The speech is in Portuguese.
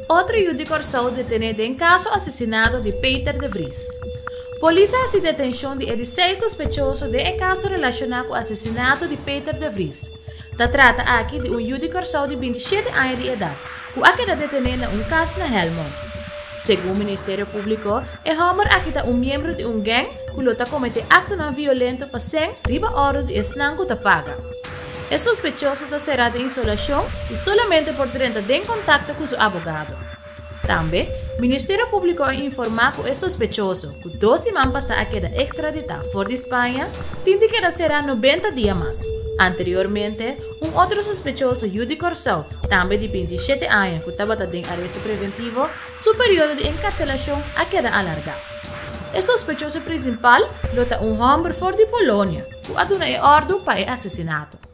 Outro Judi Corsão detenido em caso assassinato de Peter de Vries. Polícia se detenção de 16 sospechosos de caso relacionado com o assassinato de Peter de Vries. Se trata aqui de Judi Corsão de 27 anos de idade, que aqui detenido em caso na Helmond. Segundo o Ministério Público, o homem aqui é membro de gang que luta comete acto não violento para sem riba hora de esnanco da paga. É sospechoso de ser de insolação e somente por 30 de contato com seu advogado. Também, o Ministério Público informa que é sospechoso que 2 semanas passadas aqui da extradita fora de Espanha, tinha que será 90 dias mais. Anteriormente, outro sospechoso, Judi Corsão, também de 27 anos, que estava em arresto preventivo, seu período de encarcelação a queda alargado. O sospechoso principal luta homem fora de Polônia, que aduna ordem para o assassinato.